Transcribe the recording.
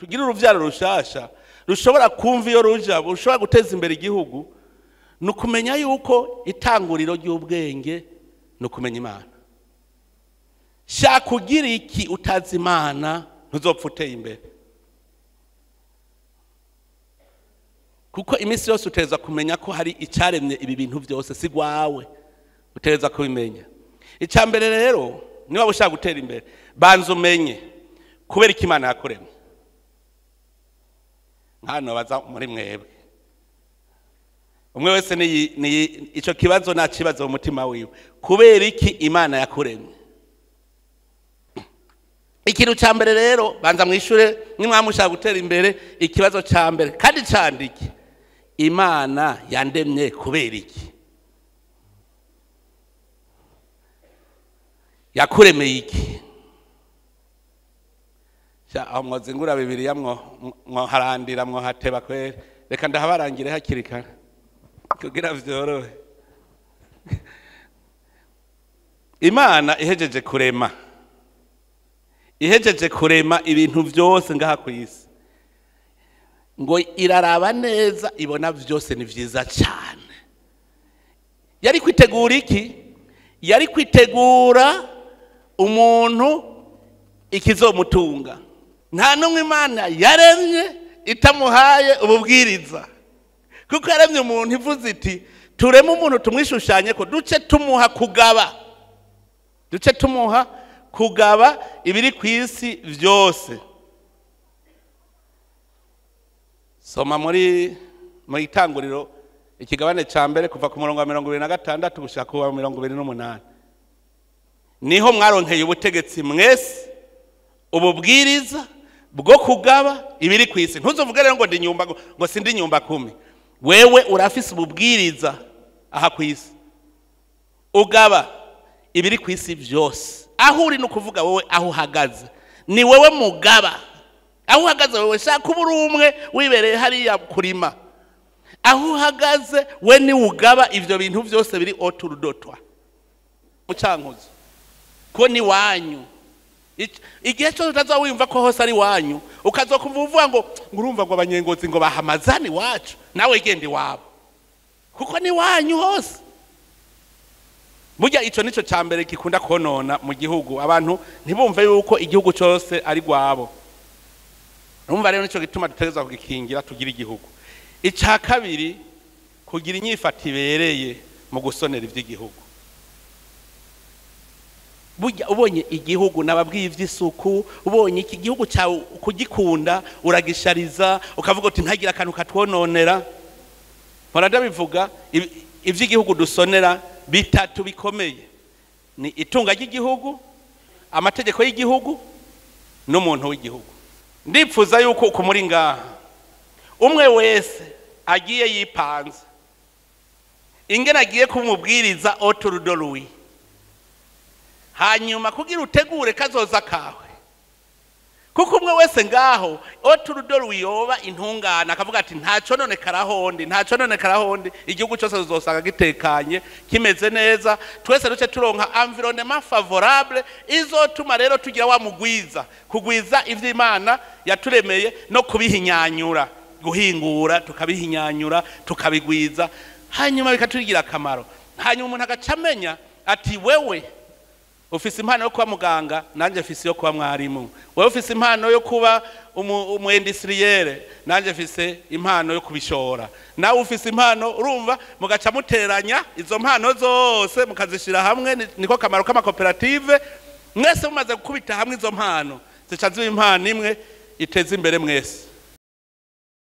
tugira uruvyaro rushasha rushobora kumva iyo ruja rushobora guteza imbere igihugu nukumenya yuko itanguriro ry'ubwenge nukumenya Imana. Shaka kugira iki utazi Imana ntuzopfa uteye imbere, kuko iminsi yose uteza kumenya ko hari icaremye ibi bintu byose si gwawe, uteza kubimenya. Icambere rero niba ushaka gutera imbere banza umenye kubera iki Imana yakuremye. Hano baza muri mwebwe umwe wese ni ico kibazo na kibazo mu mutima wiwe, kubera iki Imana yakuremye. Ikintu cambere rero banza mwishure nimwamushaka gutera imbere, ikibazo cambere kandi candike, Imana yandemye kubera iki? Yakuremeye iki? Aho mwozingura Bibiliya mwoharandira mwohateba kwere, reka ndahabarangire hakiri kare kugira vyorohe. Imana ihejeje kurema ibintu byose ngaha ku isi, ngo iraraba neza ibona byose ni vyiza cyane. Yari kwitegura iki? Yari kwitegura umuntu ikizomutunga. Nta numwe Imana yaremye itamuhaye ububwiriza, kuko yaremye umuntu ivuze iti tureme umuntu tumwishushanye ko duce tumuha kugaba ibiri ku isi vyose. Soma muri itanguriro ikigabane ca mbere kuva ku murongo wa 26 gushika ku 28. Niho mwaronkeye ubutegetsi mwese ububwiriza bwo kugaba ibiri ku isi. Ntuzovuge rero ngo ndi nyumba ngo sindi nyumba 10. Wewe urafise ububwiriza aha ku isi, ugaba ibiri ku isi vyose. Aho uri no kuvuga wowe aho uhagaze ni wewe mugaba. Aho uhagaze wewe shaka uburi umwe wibereye hariya kurima, aho uhagaze we ni ugaba ivyo bintu vyose biri oturudotwa mucankuzo ko ni wanyu. Igihe cyo utazawimva ko hose ari wanyu, ukazokuvuga ngo ngurumva ngo abanyengozi ngo bahamazani wacu, nawe gende wabo kuko ni wanyu hose. Burya ico nico cambere gikunda konona mu gihugu, abantu ntibumve yuko igihugu cyose ari gwabo. Numva rero nico gituma dutegerezwa kugikingira tugira igihugu. Ica kabiri kugira inyifata ibereye mu gusonera ivy'igihugu. Burya ubonye igihugu nababwiye ivy'isuku, ubonye iki gihugu cyawe kugikunda uragishariza, ukavuga uti ntagira akantu katwononera. Murada bivuga ivy'igihugu dusonera bitatu bikomeye: ni itunga ry'igihugu, amategeko y'igihugu, n'umuntu w'igihugu. Ndipfuza yuko kumuri ngaha umwe wese agiye yipanze ingene agiye kumubwiriza oturudorui, hanyuma kugira utegure kazoza kawe, kuko umwe wese ngaho oturudorui yoba intungana akavuga ati ntaco none karahondi igihugu cyose uzosanga gitekanye kimeze neza, twese duce turonka environnement favorable izotuma rero tugira wa mugwiza kugwiza ivy'Imana yaturemeye no kubihinyanyura, guhingura tukabihinyanyura tukabigwiza, hanyuma bikatugira akamaro. Hanyuma umuntu agacamenya ati wewe ufise impano yo kuba muganga, nanje mfise yo kuba mwarimu. Wewe ufise impano yo kuba umuindustriere, nanje mfise impano yo kubishora. Nawe ufise impano, urumva mugaca muteranya izo mpano zose mukazishira hamwe, niko kamaro kama koperative. Mwese mumaze gukubita hamwe izo mpano zica ziba impano imwe iteza imbere mwese.